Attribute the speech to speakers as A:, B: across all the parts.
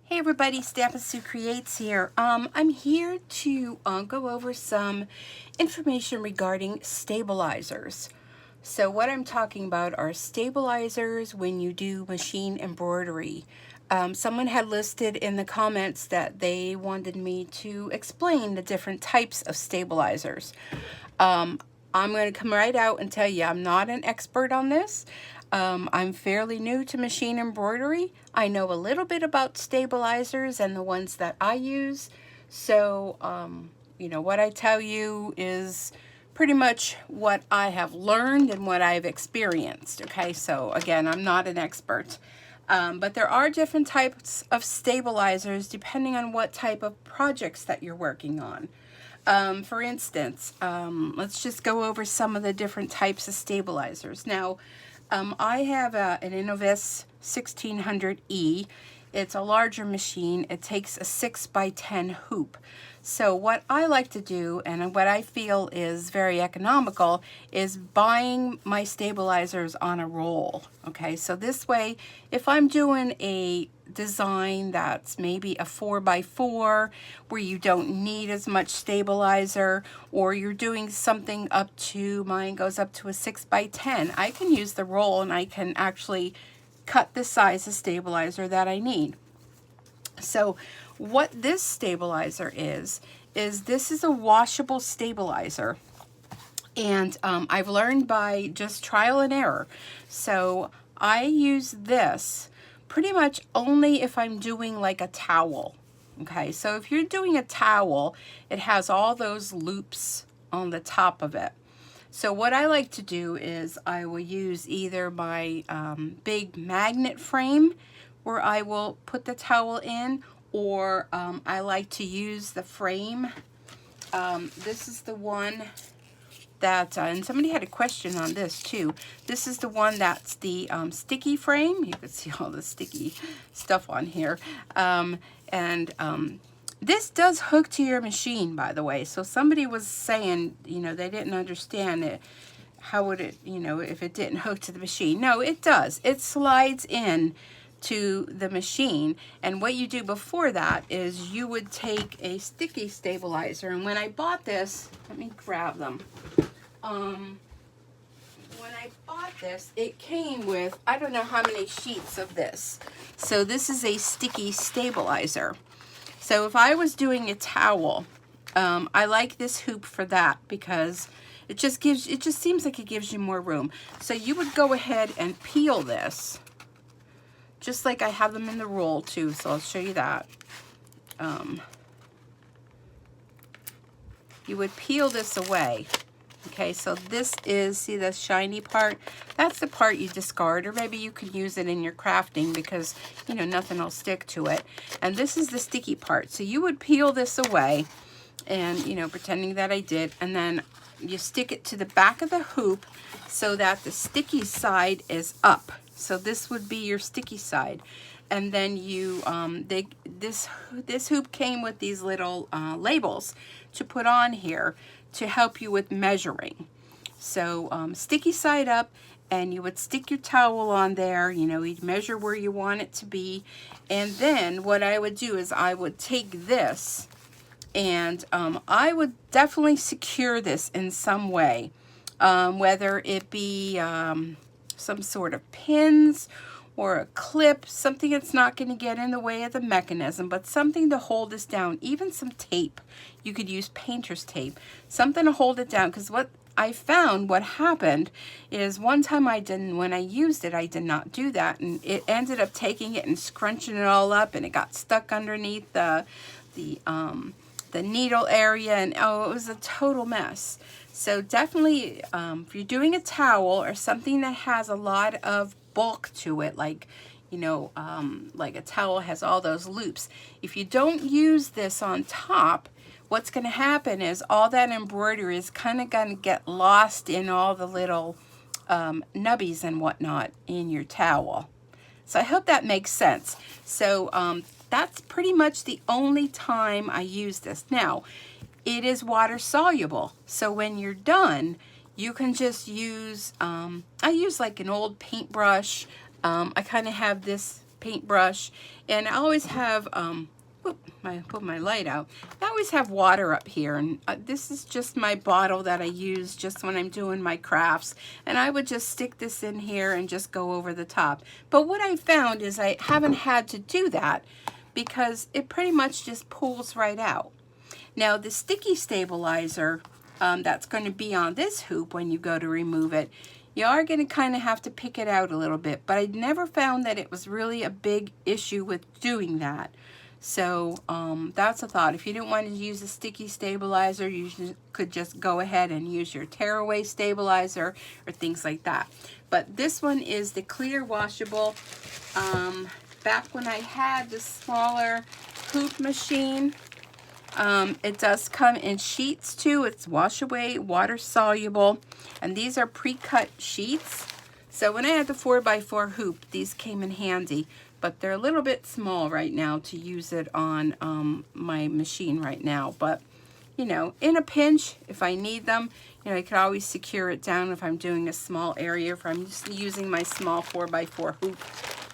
A: Hey everybody, Stamp Sue Creates here. I'm here to go over some information regarding stabilizers. So what I'm talking about are stabilizers when you do machine embroidery. Someone had listed in the comments that they wanted me to explain the different types of stabilizers. I'm going to come right out and tell you I'm not an expert on this. I'm fairly new to machine embroidery. I know a little bit about stabilizers and the ones that I use. So, you know, what I tell you is pretty much what I have learned and what I've experienced. Okay, so again, I'm not an expert. But there are different types of stabilizers depending on what type of projects that you're working on. For instance, let's just go over some of the different types of stabilizers. Now, I have an Innovis 1600E. It's a larger machine. It takes a 6x10 hoop. So what I like to do, and what I feel is very economical, is buying my stabilizers on a roll. Okay, so this way, if I'm doing a design that's maybe a 4x4 where you don't need as much stabilizer, or you're doing something up to, mine goes up to a 6x10, I can use the roll and I can actually cut the size of stabilizer that I need. So what this stabilizer is this is a washable stabilizer. And I've learned by just trial and error. So I use this pretty much only if I'm doing like a towel. Okay, so if you're doing a towel, it has all those loops on the top of it. So what I like to do is I will use either my big magnet frame where I will put the towel in, or I like to use the frame. This is the one that, and somebody had a question on this too. This is the one that's the sticky frame. You can see all the sticky stuff on here. This does hook to your machine, by the way. So somebody was saying, you know, they didn't understand it. How would it, you know, if it didn't hook to the machine? No, it does. It slides in to the machine, and what you do before that is you would take a sticky stabilizer, and when I bought this, let me grab them. When I bought this, it came with, I don't know how many sheets of this. So this is a sticky stabilizer. So if I was doing a towel, I like this hoop for that because it just seems like it gives you more room. So you would go ahead and peel this, just like I have them in the roll too, so I'll show you that. You would peel this away. Okay, so this is, see the shiny part? That's the part you discard, or maybe you could use it in your crafting because, you know, nothing will stick to it. And this is the sticky part. So you would peel this away and, you know, pretending that I did, and then you stick it to the back of the hoop so that the sticky side is up. So this would be your sticky side. And then you, this hoop came with these little labels to put on here to help you with measuring. So sticky side up, and you would stick your towel on there, you know, you'd measure where you want it to be. And then what I would do is I would take this and I would definitely secure this in some way, whether it be some sort of pins or a clip, something that's not going to get in the way of the mechanism, but something to hold this down. Even some tape. You could use painter's tape, something to hold it down, because what I found, what happened is one time when I used it, I did not do that, and it ended up taking it and scrunching it all up, and it got stuck underneath the needle area, and oh, it was a total mess. So definitely, if you're doing a towel or something that has a lot of bulk to it, like, you know, like a towel has all those loops, if you don't use this on top, what's going to happen is all that embroidery is kind of going to get lost in all the little nubbies and whatnot in your towel. So I hope that makes sense. So that's pretty much the only time I use this. Now, it is water soluble, so when you're done, you can just use, I use like an old paintbrush. I kind of have this paintbrush, and I always have, put my light out. I always have water up here, and this is just my bottle that I use just when I'm doing my crafts, and I would just stick this in here and just go over the top. But what I found is I haven't had to do that because it pretty much just pulls right out. Now the sticky stabilizer that's going to be on this hoop when you go to remove it, you are going to kind of have to pick it out a little bit, but I never found that it was really a big issue with doing that. So that's a thought. If you didn't want to use a sticky stabilizer, you could just go ahead and use your tearaway stabilizer or things like that. But this one is the clear washable. Back when I had the smaller hoop machine, it does come in sheets too. It's wash away, water soluble, and these are pre-cut sheets. So when I had the 4x4 hoop, these came in handy, but they're a little bit small right now to use it on my machine right now. But you know, in a pinch, if I need them, you know, I could always secure it down if I'm doing a small area. If I'm just using my small 4x4 hoop,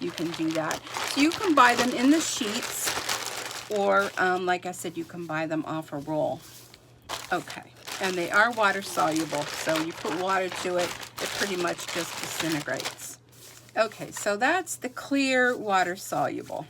A: you can do that. So you can buy them in the sheets, or like I said, you can buy them off a roll. Okay, and they are water soluble, so you put water to it, it pretty much just disintegrates. Okay, so that's the clear water soluble.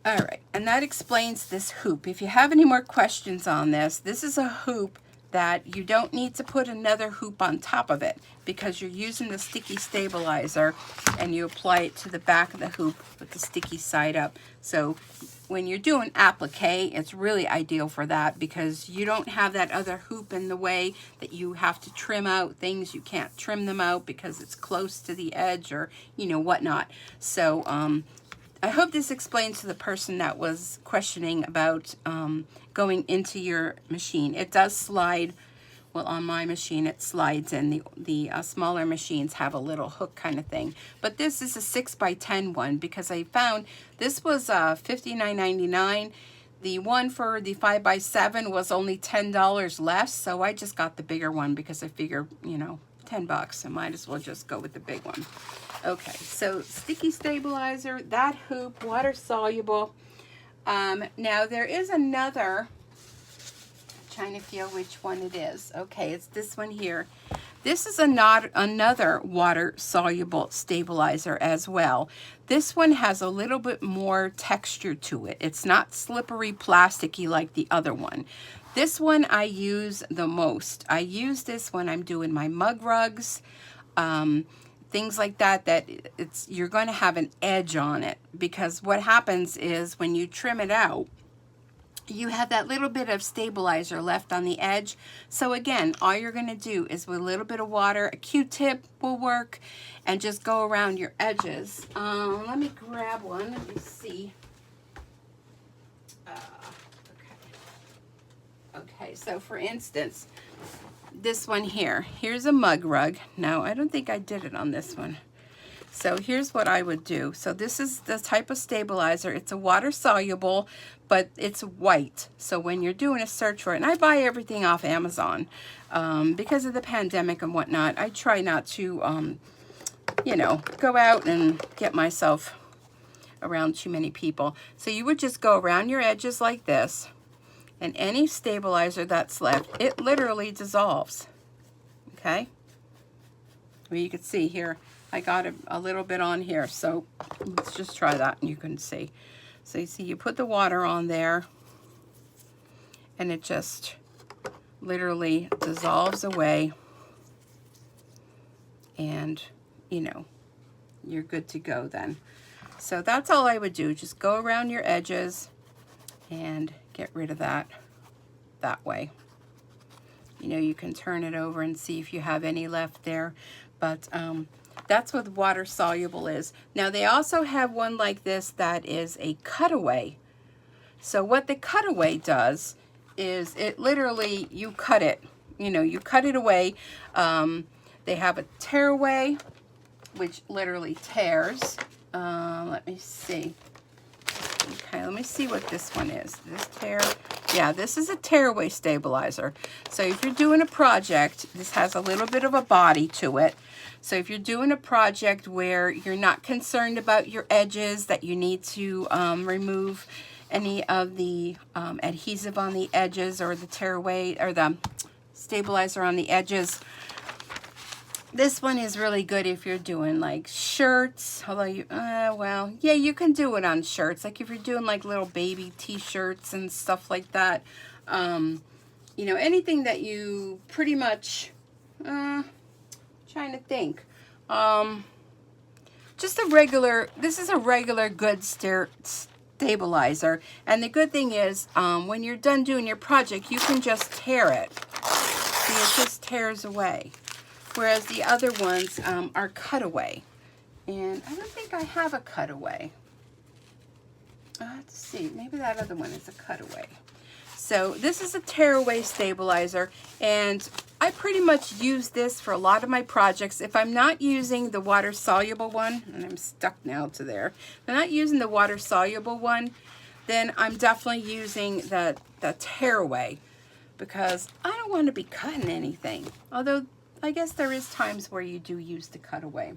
A: All right, and that explains this hoop. If you have any more questions on this, this is a hoop that you don't need to put another hoop on top of it because you're using the sticky stabilizer and you apply it to the back of the hoop with the sticky side up. So when you're doing applique, it's really ideal for that because you don't have that other hoop in the way that you have to trim out things. You can't trim them out because it's close to the edge or, you know, whatnot. So I hope this explains to the person that was questioning about going into your machine. It does slide. Well, on my machine, it slides in. The smaller machines have a little hook kind of thing. But this is a 6x10 one because I found this was $59.99. The one for the 5x7 was only $10 less. So I just got the bigger one because I figure, you know, 10 bucks. I might as well just go with the big one. Okay, so sticky stabilizer, that hoop, water soluble. Now there is another, I'm trying to feel which one it is. Okay, it's this one here. This is another water soluble stabilizer as well. This one has a little bit more texture to it. It's not slippery plasticky like the other one. This one I use the most. I use this when I'm doing my mug rugs, things like that, you're going to have an edge on it, because what happens is when you trim it out, you have that little bit of stabilizer left on the edge. So again, all you're going to do is with a little bit of water, a Q-tip will work, and just go around your edges. Let me grab one. Let me see. Okay, so for instance, this one here, here's a mug rug. Now, I don't think I did it on this one. So here's what I would do. So this is the type of stabilizer. It's a water soluble, but it's white. So when you're doing a search for it, and I buy everything off Amazon because of the pandemic and whatnot, I try not to, you know, go out and get myself around too many people. So you would just go around your edges like this, and any stabilizer that's left, it literally dissolves. Okay? Well, you can see here, I got a little bit on here, so let's just try that and you can see. So you see, you put the water on there, and it just literally dissolves away, and, you know, you're good to go then. So that's all I would do. Just go around your edges and get rid of that way. You know, you can turn it over and see if you have any left there, but that's what water soluble is. Now they also have one like this that is a cutaway. So what the cutaway does is it literally, you cut it, you know, you cut it away. They have a tearaway, which literally tears. Let me see. Okay, let me see what this one is. This tear, yeah, this is a tearaway stabilizer. So if you're doing a project, this has a little bit of a body to it. So if you're doing a project where you're not concerned about your edges, that you need to remove any of the adhesive on the edges or the tearaway or the stabilizer on the edges, this one is really good if you're doing like shirts, although you, well, yeah, you can do it on shirts. Like if you're doing like little baby t-shirts and stuff like that. You know, anything that you pretty much, trying to think. Just a regular, this is a regular good stabilizer. And the good thing is, when you're done doing your project, you can just tear it. See, it just tears away. Whereas the other ones are cutaway. And I don't think I have a cutaway. Let's see, maybe that other one is a cutaway. So this is a tearaway stabilizer, and I pretty much use this for a lot of my projects. If I'm not using the water soluble one, and I'm stuck now to there, if I'm not using the water soluble one, then I'm definitely using the tearaway, because I don't want to be cutting anything. Although I guess there is times where you do use the cutaway.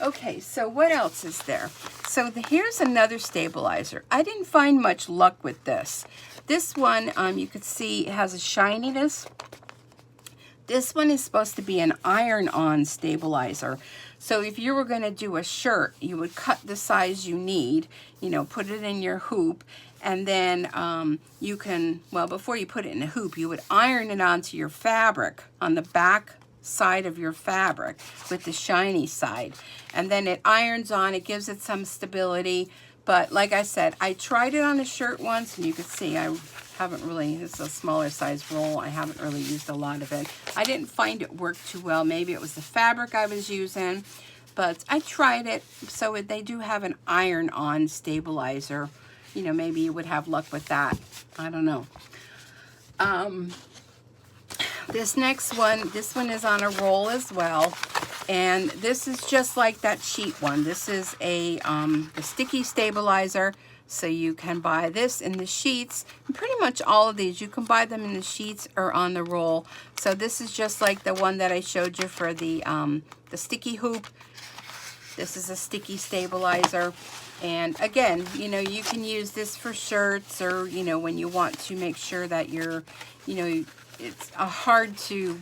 A: Okay, so what else is there? So here's another stabilizer. I didn't find much luck with this. This one, you can see it has a shininess. This one is supposed to be an iron-on stabilizer. So if you were going to do a shirt, you would cut the size you need, you know, put it in your hoop, and then you can, well, before you put it in a hoop, you would iron it onto your fabric on the back side of your fabric with the shiny side, and then it irons on. It gives it some stability. But like I said, I tried it on a shirt once, and you could see I haven't really, this is a smaller size roll, I haven't really used a lot of it. I didn't find it work too well. Maybe it was the fabric I was using, but I tried it. So they do have an iron-on stabilizer. You know, maybe you would have luck with that. I don't know. This next one, this one is on a roll as well, and this is just like that sheet one. This is a sticky stabilizer, so you can buy this in the sheets. And pretty much all of these, you can buy them in the sheets or on the roll. So this is just like the one that I showed you for the sticky hoop. This is a sticky stabilizer. And again, you know, you can use this for shirts, or, you know, when you want to make sure that you're, you know, it's a hard to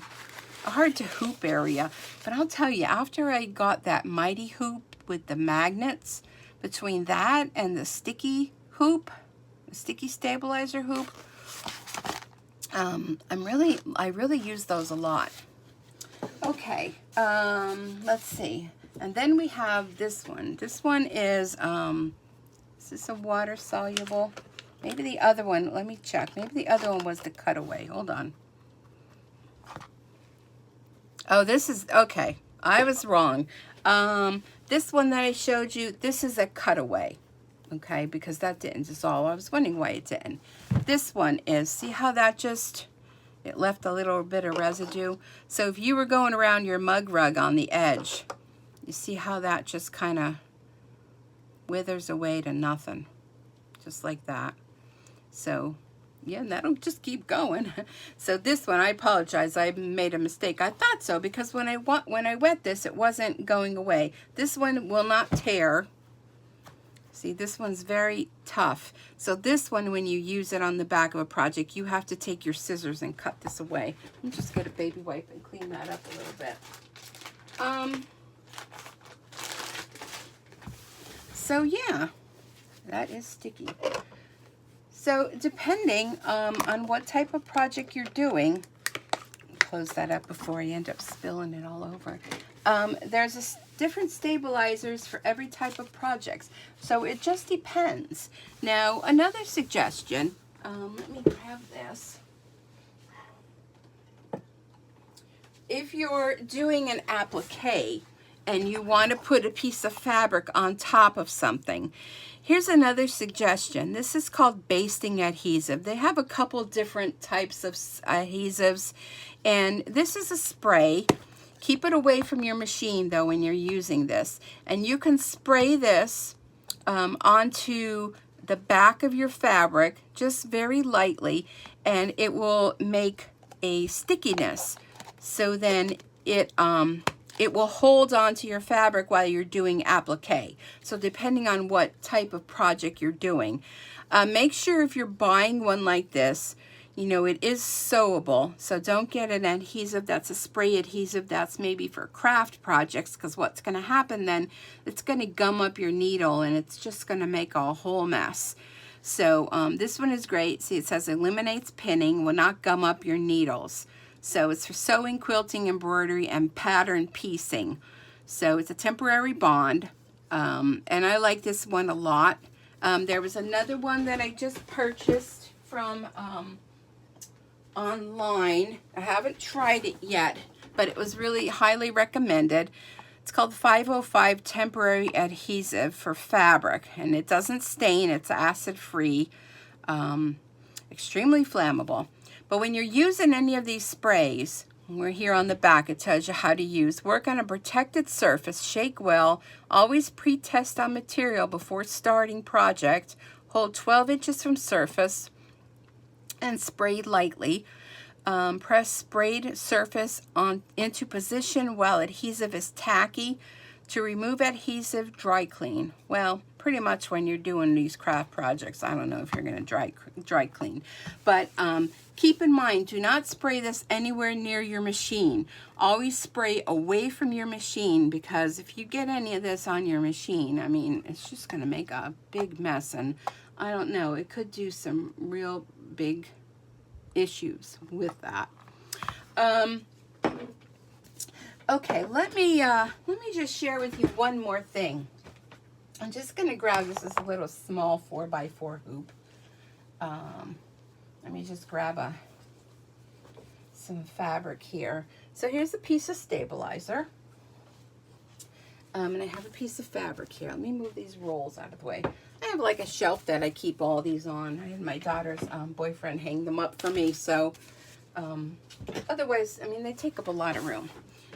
A: hoop area. But I'll tell you, after I got that mighty hoop with the magnets, between that and the sticky hoop, the sticky stabilizer hoop, I really use those a lot. Okay, let's see. And then we have this one. This one is this a water soluble? Maybe the other one, let me check. Maybe the other one was the cutaway. Hold on. Oh, this is, okay, I was wrong. This one that I showed you, this is a cutaway, okay, because that didn't dissolve. I was wondering why it didn't. This one is, see how that just, it left a little bit of residue? So if you were going around your mug rug on the edge, you see how that just kind of withers away to nothing, just like that. So yeah, that'll just keep going. So this one, I apologize, I made a mistake. I thought so, because when I wet this, it wasn't going away. This one will not tear. See, this one's very tough. So this one, when you use it on the back of a project, you have to take your scissors and cut this away. Let me just get a baby wipe and clean that up a little bit. So yeah, that is sticky. So depending on what type of project you're doing, close that up before I end up spilling it all over. There's different stabilizers for every type of projects. So it just depends. Now, another suggestion, let me grab this. If you're doing an applique and you want to put a piece of fabric on top of something, here's another suggestion. This is called Basting Adhesive. They have a couple different types of adhesives, and this is a spray. Keep it away from your machine though when you're using this, and you can spray this onto the back of your fabric just very lightly, and it will make a stickiness. So then it will hold on to your fabric while you're doing applique. So depending on what type of project you're doing, make sure if you're buying one like this, you know, it is sewable. So don't get an adhesive that's a spray adhesive that's maybe for craft projects, because what's going to happen then, it's going to gum up your needle and it's just going to make a whole mess. So this one is great. See, it says eliminates pinning, will not gum up your needles. So it's for sewing, quilting, embroidery, and pattern piecing. So it's a temporary bond, and I like this one a lot. There was another one that I just purchased from online. I haven't tried it yet, but it was really highly recommended. It's called 505 Temporary Adhesive for fabric, and it doesn't stain. It's acid-free, extremely flammable. But when you're using any of these sprays, we're here on the back, it tells you how to use. Work on a protected surface, shake well, always pre-test on material before starting project, hold 12 inches from surface, and spray lightly. Press sprayed surface into position while adhesive is tacky. To remove adhesive, dry clean. Well, pretty much when you're doing these craft projects, I don't know if you're going to dry clean. But keep in mind, do not spray this anywhere near your machine. Always spray away from your machine, because if you get any of this on your machine, I mean, it's just going to make a big mess. And I don't know, it could do some real big issues with that. Okay, let me just share with you one more thing. I'm just going to grab, this is a little small 4x4 hoop. Let me just grab some fabric here. So here's a piece of stabilizer. And I have a piece of fabric here. Let me move these rolls out of the way. I have like a shelf that I keep all these on. I had my daughter's boyfriend hang them up for me. So otherwise, I mean, they take up a lot of room.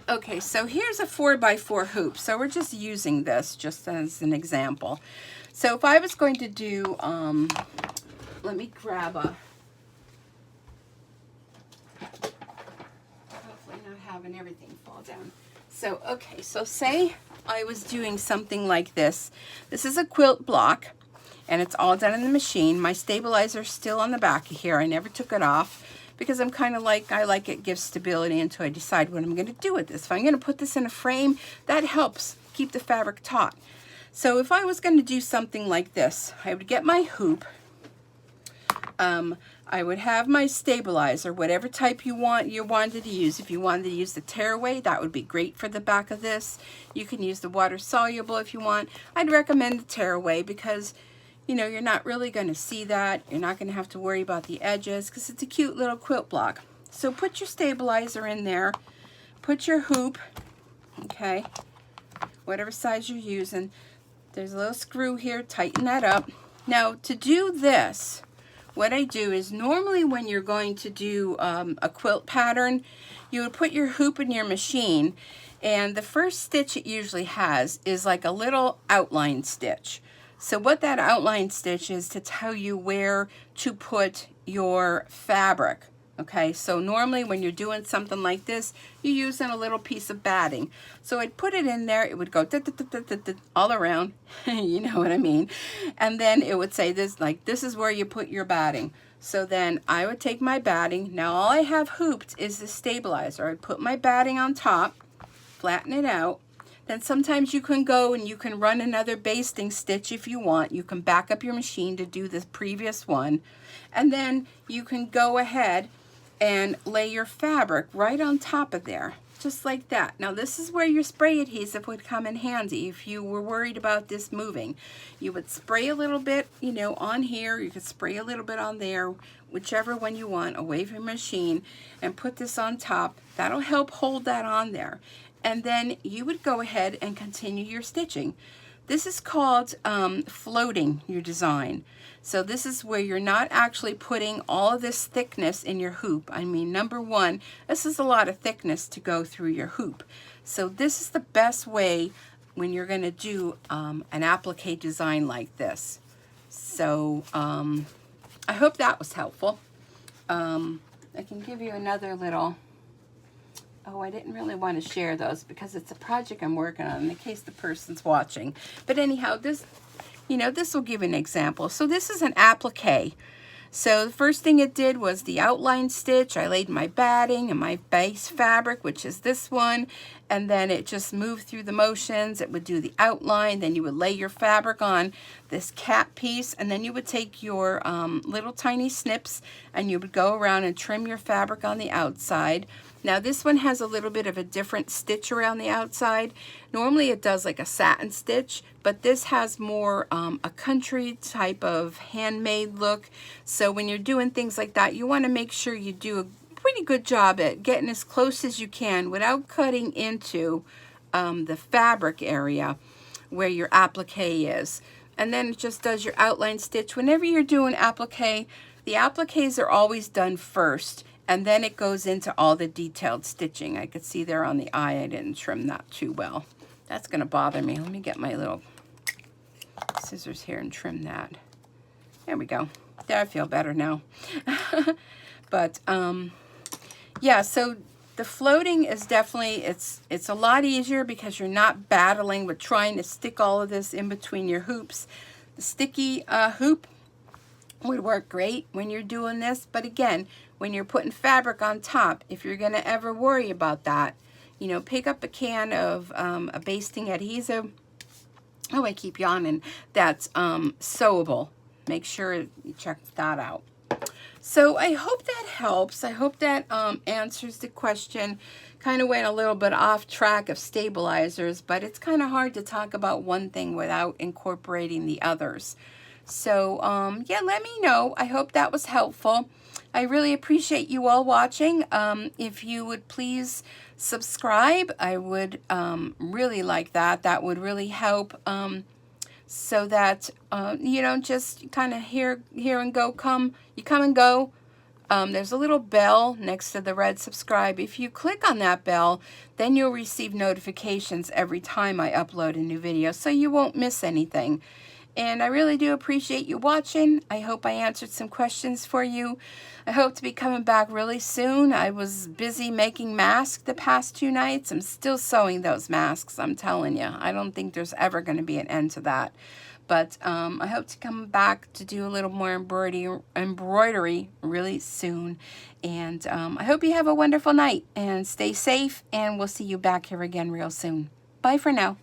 A: Okay, so here's a 4x4 hoop. So we're just using this just as an example. So if I was going to do, let me grab a, hopefully not having everything fall down. So, okay, so say I was doing something like this. This is a quilt block, and it's all done in the machine. My stabilizer's still on the back of here. I never took it off, because I'm kind of like, I like it gives stability until I decide what I'm going to do with this. If I'm going to put this in a frame, that helps keep the fabric taut. So if I was going to do something like this, I would get my hoop. I would have my stabilizer, whatever type you wanted to use. If you wanted to use the tearaway, that would be great for the back of this. You can use the water soluble if you want. I'd recommend the tearaway because, you know, you're not really going to see that. You're not going to have to worry about the edges because it's a cute little quilt block. So put your stabilizer in there. Put your hoop, okay, whatever size you're using. There's a little screw here. Tighten that up. Now, to do this, what I do is normally when you're going to do a quilt pattern, you would put your hoop in your machine, and the first stitch it usually has is like a little outline stitch. So what that outline stitch is to tell you where to put your fabric. Okay, so normally when you're doing something like this, you're using a little piece of batting. So I'd put it in there, it would go all around, you know what I mean? And then it would say this, like, this is where you put your batting. So then I would take my batting. Now all I have hooped is the stabilizer. I'd put my batting on top, flatten it out. Then sometimes you can go and you can run another basting stitch if you want. You can back up your machine to do the previous one. And then you can go ahead and lay your fabric right on top of there, just like that. Now this is where your spray adhesive would come in handy if you were worried about this moving. You would spray a little bit, you know, on here. You could spray a little bit on there, whichever one you want, away from your machine, and put this on top. That'll help hold that on there. And then you would go ahead and continue your stitching. This is called floating your design. So this is where you're not actually putting all of this thickness in your hoop. I mean, number one, this is a lot of thickness to go through your hoop. So this is the best way when you're going to do an applique design like this. So I hope that was helpful. I can give you another little, oh, I didn't really want to share those because it's a project I'm working on in case the person's watching. But anyhow, this, you know, this will give an example. So this is an applique. So the first thing it did was the outline stitch. I laid my batting and my base fabric, which is this one, and then it just moved through the motions. It would do the outline, then you would lay your fabric on this cap piece, and then you would take your little tiny snips and you would go around and trim your fabric on the outside. Now this one has a little bit of a different stitch around the outside. Normally it does like a satin stitch, but this has more a country type of handmade look. So when you're doing things like that, you want to make sure you do a pretty good job at getting as close as you can without cutting into the fabric area where your applique is. And then it just does your outline stitch. Whenever you're doing applique, the appliques are always done first, and then it goes into all the detailed stitching. I could see there on the eye, I didn't trim that too well. That's gonna bother me. Let me get my little scissors here and trim that. There we go. There, I feel better now. But yeah, so the floating is definitely, it's a lot easier because you're not battling with trying to stick all of this in between your hoops. The sticky hoop would work great when you're doing this, but again, when you're putting fabric on top, if you're gonna ever worry about that, you know, pick up a can of a basting adhesive. Oh, I keep yawning. That's Soluble. Make sure you check that out. So I hope that helps. I hope that answers the question. Kind of went a little bit off track of stabilizers, but it's kind of hard to talk about one thing without incorporating the others. So yeah, let me know. I hope that was helpful. I really appreciate you all watching. If you would please subscribe, I would really like that. That would really help, so that you don't just kind of here and go, you come and go. There's a little bell next to the red subscribe. If you click on that bell, then you'll receive notifications every time I upload a new video, so you won't miss anything. And I really do appreciate you watching. I hope I answered some questions for you. I hope to be coming back really soon. I was busy making masks the past 2 nights. I'm still sewing those masks, I'm telling you. I don't think there's ever going to be an end to that. But I hope to come back to do a little more embroidery really soon. And I hope you have a wonderful night and stay safe. And we'll see you back here again real soon. Bye for now.